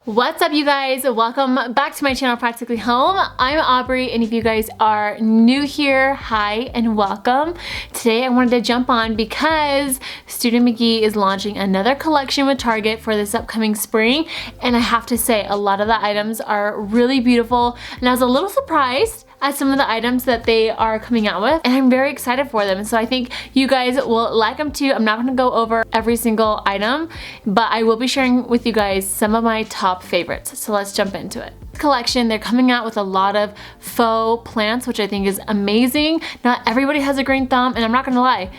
What's up, you guys? Welcome back to my channel, Practically Home. I'm Aubrey, and if you guys are new here, hi and welcome. Today I wanted to jump on because Studio Mcgee is launching another collection with Target for this upcoming spring, and I have to say a lot of the items are really beautiful, and I was a little surprised at some of the items that they are coming out with, and I'm very excited for them. So I think you guys will like them too. I'm not gonna go over every single item, but I will be sharing with you guys some of my top favorites. So let's jump into it. Collection, they're coming out with a lot of faux plants, which I think is amazing. Not everybody has a green thumb, and I'm not gonna lie,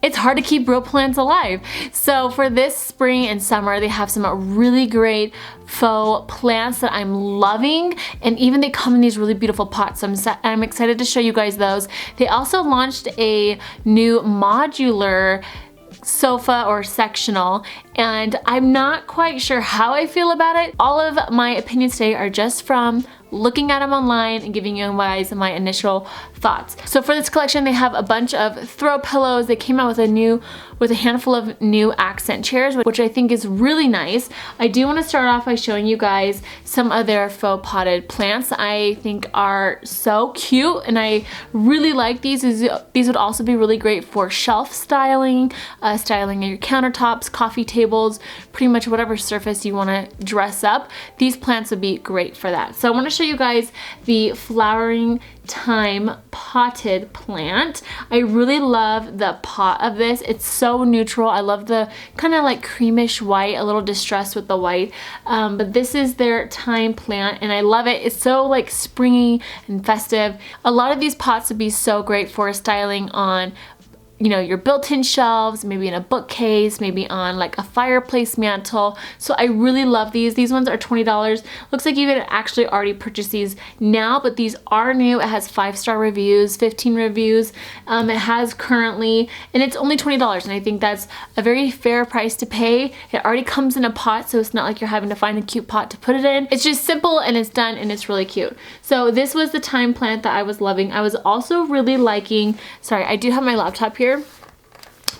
it's hard to keep real plants alive. So for this spring and summer, they have some really great faux plants that I'm loving, and even they come in these really beautiful pots. So I'm excited to show you guys those. They also launched a new modular sofa or sectional, and I'm not quite sure how I feel about it. All of my opinions today are just from looking at them online and giving you guys my initial thoughts. So for this collection, they have a bunch of throw pillows. They came out with a handful of new accent chairs, which I think is really nice. I do want to start off by showing you guys some of their faux potted plants. I think are so cute, and I really like these. These would also be really great for shelf styling, styling your countertops, coffee tables, pretty much whatever surface you want to dress up. These plants would be great for that. So I want to show you guys the flowering thyme potted plant. I really love the pot of this. It's so neutral. I love the kind of like creamish white, a little distressed with the white, but this is their thyme plant, and I love it. It's so like springy and festive. A lot of these pots would be so great for styling on, you know, your built-in shelves, maybe in a bookcase, maybe on like a fireplace mantle. So I really love these. These ones are $20. Looks like you can actually already purchase these now, but these are new. It has 5-star reviews, 15 reviews. It has currently, and it's only $20, and I think that's a very fair price to pay. It already comes in a pot, so it's not like you're having to find a cute pot to put it in. It's just simple, and it's done, and it's really cute. So this was the thyme plant that I was loving. I was also really liking, sorry, I do have my laptop here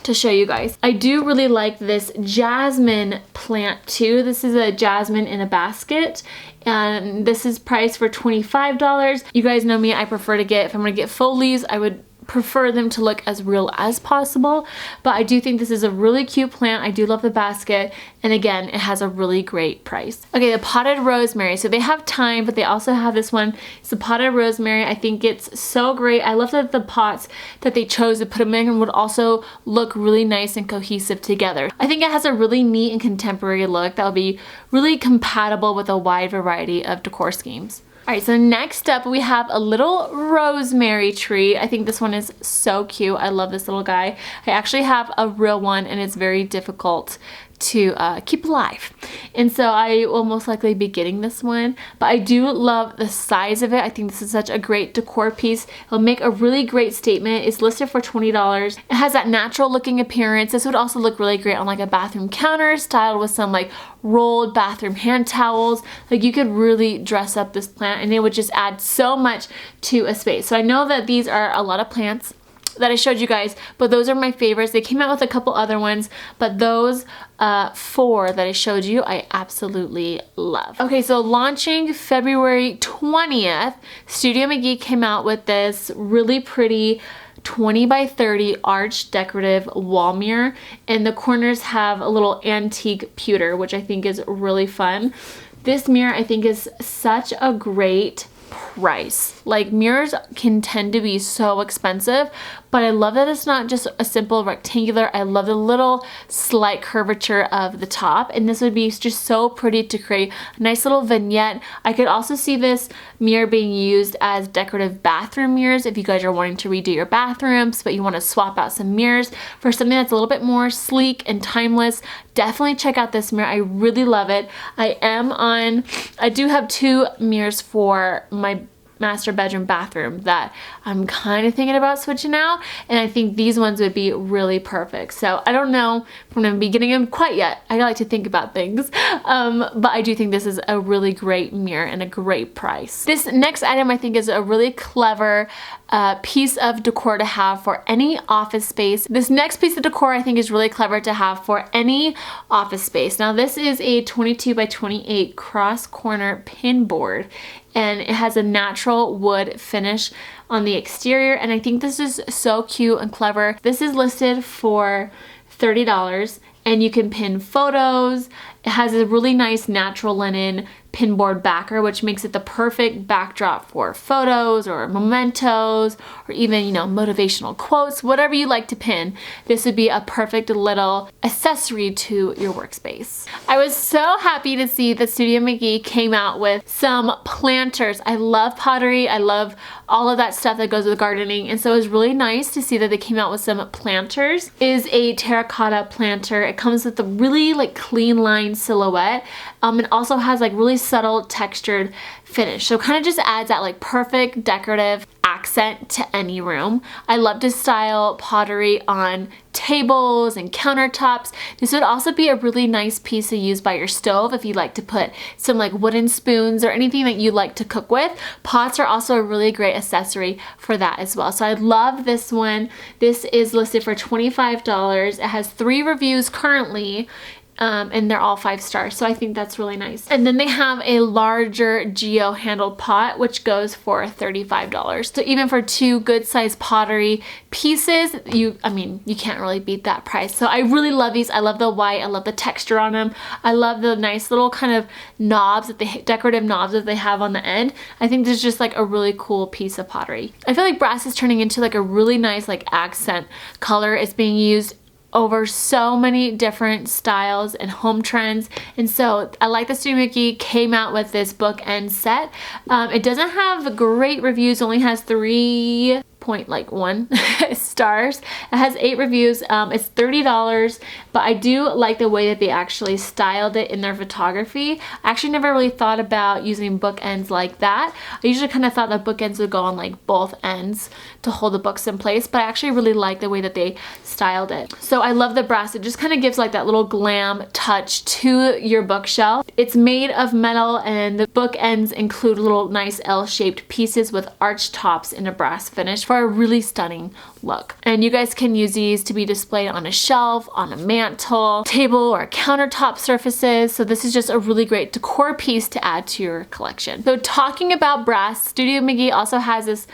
to show you guys. I do really like this jasmine plant too. This is a jasmine in a basket, and this is priced for $25. You guys know me, I prefer to get, if I'm gonna get faux leaves, I would prefer them to look as real as possible, but I do think this is a really cute plant. I do love the basket, and again, it has a really great price. Okay, the potted rosemary. So they have thyme, but they also have this one. It's the potted rosemary. I think it's so great. I love that the pots that they chose to put them in would also look really nice and cohesive together. I think it has a really neat and contemporary look that will be really compatible with a wide variety of decor schemes. Alright, so next up we have a little rosemary tree. I think this one is so cute. I love this little guy. I actually have a real one, and it's very difficult to keep alive, and so I will most likely be getting this one, but I do love the size of it. I think this is such a great decor piece. It'll make a really great statement. It's listed for $20. It has that natural looking appearance. This would also look really great on like a bathroom counter, styled with some like rolled bathroom hand towels. Like, you could really dress up this plant, and it would just add so much to a space. So I know that these are a lot of plants that I showed you guys, but those are my favorites. They came out with a couple other ones, but those 4 that I showed you, I absolutely love. Okay, so launching February 20th, Studio Mcgee came out with this really pretty 20 by 30 arch decorative wall mirror, and the corners have a little antique pewter, which I think is really fun. This mirror I think is such a great price. Like, mirrors can tend to be so expensive, but I love that it's not just a simple rectangular. I love the little slight curvature of the top, and this would be just so pretty to create a nice little vignette. I could also see this mirror being used as decorative bathroom mirrors if you guys are wanting to redo your bathrooms, but you want to swap out some mirrors for something that's a little bit more sleek and timeless. Definitely check out this mirror. I really love it. I do have 2 mirrors for my master bedroom bathroom that I'm kind of thinking about switching out, and I think these ones would be really perfect. So I don't know if I'm gonna be getting them quite yet. I like to think about things, but I do think this is a really great mirror and a great price. This next item I think is a really clever piece of decor to have for any office space. This next piece of decor I think is really clever to have for any office space. Now this is a 22 by 28 cross corner pin board, and it has a natural wood finish on the exterior, and I think this is so cute and clever. This is listed for $30, and you can pin photos. It has a really nice natural linen pinboard backer, which makes it the perfect backdrop for photos or mementos, or even, you know, motivational quotes, whatever you like to pin. This would be a perfect little accessory to your workspace. I was so happy to see that Studio Mcgee came out with some planters. I love pottery. I love all of that stuff that goes with gardening, and so it was really nice to see that they came out with some planters. It is a terracotta planter. It comes with a really like clean line silhouette. It also has like really subtle textured finish, so kind of just adds that like perfect decorative accent to any room. I love to style pottery on tables and countertops. This would also be a really nice piece to use by your stove if you like to put some like wooden spoons or anything that you like to cook with. Pots are also a really great accessory for that as well. So I love this one. This is listed for $25. It has 3 reviews currently, and they're all 5 stars, so I think that's really nice. And then they have a larger geo handled pot, which goes for $35. So even for 2 good sized pottery pieces, you can't really beat that price. So I really love these. I love the white. I love the texture on them. I love the nice little kind of knobs that decorative knobs that they have on the end. I think this is just like a really cool piece of pottery. I feel like brass is turning into like a really nice like accent color. It's being used over so many different styles and home trends, and so I like that Studio Mcgee came out with this bookend set. It doesn't have great reviews, only has 3.1 stars. It has 8 reviews. It's $30, but I do like the way that they actually styled it in their photography. I actually never really thought about using bookends like that. I usually kind of thought that bookends would go on like both ends to hold the books in place, but I actually really like the way that they styled it. So I love the brass. It just kind of gives like that little glam touch to your bookshelf. It's made of metal, and the bookends include little nice L-shaped pieces with arched tops in a brass finish for a really stunning look. And you guys can use these to be displayed on a shelf, on a mantle, table, or countertop surfaces. So this is just a really great decor piece to add to your collection. So talking about brass, Studio Mcgee also has this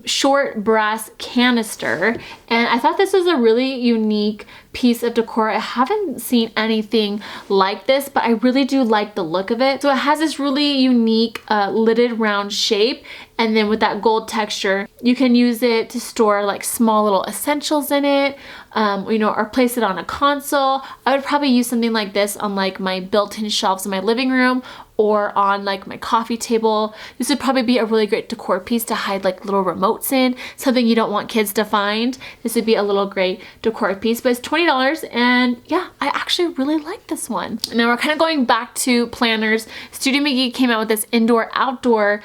short brass canister, and I thought this was a really unique piece of decor. I haven't seen anything like this, but I really do like the look of it. So it has this really unique lidded round shape, and then with that gold texture, you can use it to store like small little essentials in it, you know, or place it on a console. I would probably use something like this on like my built-in shelves in my living room, or on like my coffee table. This would probably be a really great decor piece to hide like little remotes in, something you don't want kids to find. This would be a little great decor piece, but it's $20, and yeah, I actually really like this one. Now we're kind of going back to planters. Studio Mcgee came out with this indoor-outdoor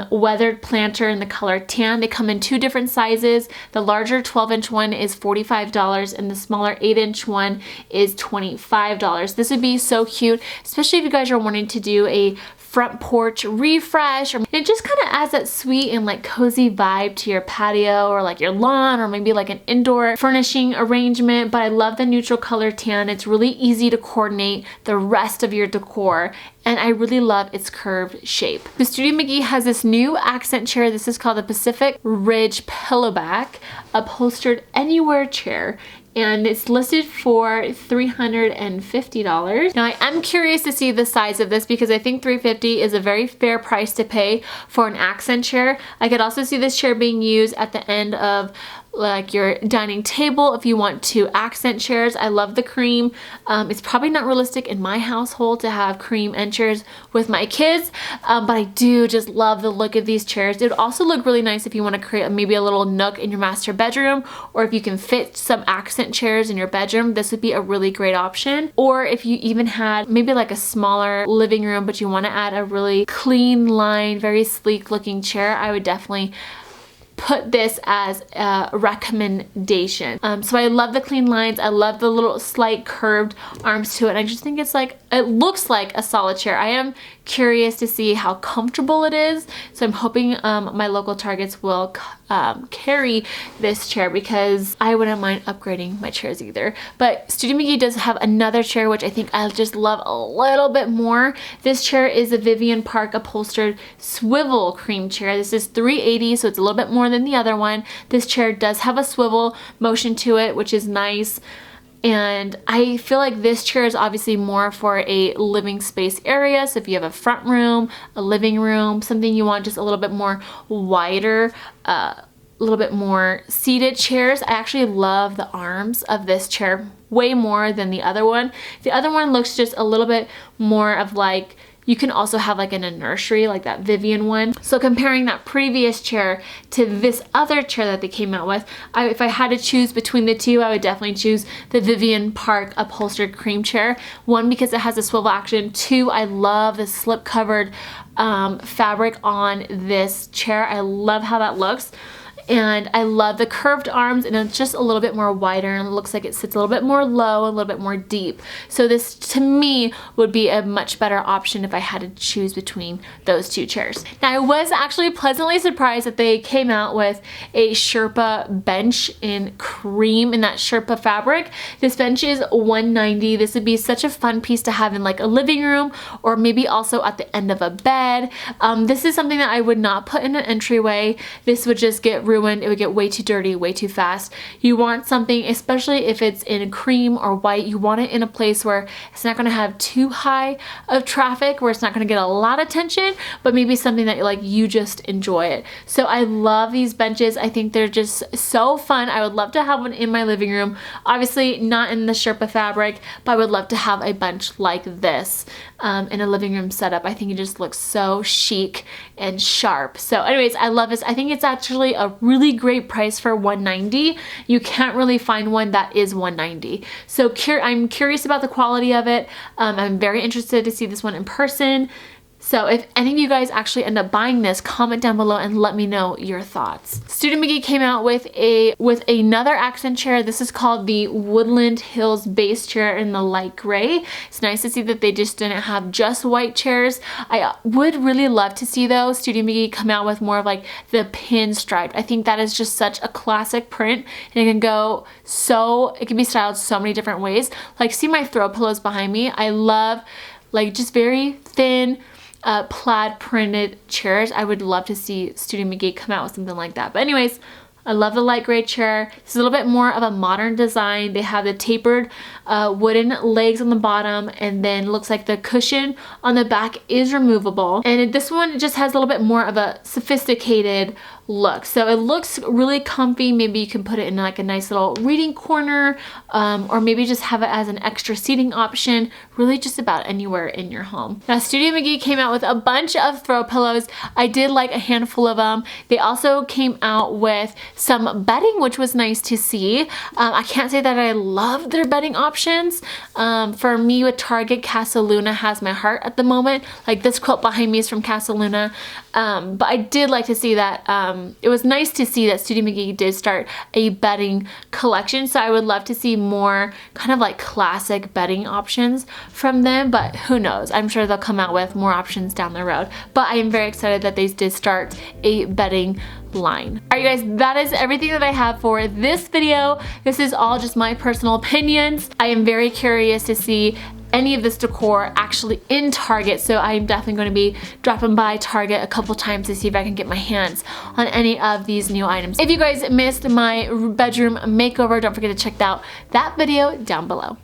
weathered planter in the color tan. They come in 2 different sizes. The larger 12-inch one is $45, and the smaller 8-inch one is $25. This would be so cute, especially if you guys are wanting to do a front porch refresh, or it just kind of adds that sweet and like cozy vibe to your patio or like your lawn, or maybe like an indoor furnishing arrangement. But I love the neutral color tan. It's really easy to coordinate the rest of your decor, and I really love its curved shape. The Studio Mcgee has this new accent chair. This is called the Pacific Ridge Pillowback Upholstered Anywhere Chair, and it's listed for $350. Now I am curious to see the size of this, because I think $350 is a very fair price to pay for an accent chair. I could also see this chair being used at the end of like your dining table if you want to accent chairs. I love the cream. It's probably not realistic in my household to have cream and chairs with my kids, but I do just love the look of these chairs. It would also look really nice if you want to create maybe a little nook in your master bedroom, or if you can fit some accent chairs in your bedroom, this would be a really great option. Or if you even had maybe like a smaller living room, but you want to add a really clean line, very sleek looking chair, I would definitely put this as a recommendation. So I love the clean lines. I love the little slight curved arms to it. And I just think it's like, it looks like a solid chair. I am curious to see how comfortable it is. So I'm hoping my local Targets will carry this chair, because I wouldn't mind upgrading my chairs either. But Studio Mcgee does have another chair which I think I just love a little bit more. This chair is a Vivian Park upholstered swivel cream chair. This is $380, so it's a little bit more than the other one. This chair does have a swivel motion to it, which is nice. And I feel like this chair is obviously more for a living space area. So if you have a front room, a living room, something you want just a little bit more wider, a little bit more seated chairs. I actually love the arms of this chair way more than the other one. The other one looks just a little bit more of like, you can also have like in a nursery, like that Vivian one. So comparing that previous chair to this other chair that they came out with, if I had to choose between the two, I would definitely choose the Vivian Park upholstered cream chair. One, because it has a swivel action. Two, I love the slip covered fabric on this chair. I love how that looks. And I love the curved arms, and it's just a little bit more wider, and it looks like it sits a little bit more low, a little bit more deep. So this to me would be a much better option if I had to choose between those two chairs. Now I was actually pleasantly surprised that they came out with a Sherpa bench in cream, in that Sherpa fabric. This bench is $190. This would be such a fun piece to have in like a living room, or maybe also at the end of a bed. This is something that I would not put in an entryway. This would just get ruined. It would get way too dirty, way too fast. You want something, especially if it's in cream or white, you want it in a place where it's not going to have too high of traffic, where it's not going to get a lot of attention, but maybe something that you just enjoy it. So I love these benches. I think they're just so fun. I would love to have one in my living room. Obviously not in the Sherpa fabric, but I would love to have a bench like this in a living room setup. I think it just looks so chic and sharp. So anyways, I love this. I think it's actually a really great price for $190. You can't really find one that is $190. So I'm curious about the quality of it. I'm very interested to see this one in person. So if any of you guys actually end up buying this, comment down below and let me know your thoughts. Studio Mcgee came out with another accent chair. This is called the Woodland Hills base chair in the light gray. It's nice to see that they just didn't have just white chairs. I would really love to see though Studio Mcgee come out with more of like the pinstripe. I think that is just such a classic print, and it can be styled so many different ways. Like, see my throw pillows behind me? I love like just very thin plaid printed chairs. I would love to see Studio Mcgee come out with something like that. But anyways, I love the light gray chair. It's a little bit more of a modern design. They have the tapered wooden legs on the bottom, and then looks like the cushion on the back is removable. And this one just has a little bit more of a sophisticated look. So it looks really comfy. Maybe you can put it in like a nice little reading corner, or maybe just have it as an extra seating option, really just about anywhere in your home. Now Studio Mcgee came out with a bunch of throw pillows. I did like a handful of them. They also came out with some bedding, which was nice to see. I can't say that I love their bedding options. For me with Target, Casa Luna has my heart at the moment. Like this quilt behind me is from Casa Luna. But I did like to see that, it was nice to see that Studio Mcgee did start a bedding collection. So I would love to see more kind of like classic bedding options from them, but who knows? I'm sure they'll come out with more options down the road. But I am very excited that they did start a bedding line. Alright guys, that is everything that I have for this video. This is all just my personal opinions. I am very curious to see any of this decor actually in Target, so I'm definitely going to be dropping by Target a couple times to see if I can get my hands on any of these new items. If you guys missed my bedroom makeover, don't forget to check out that video down below.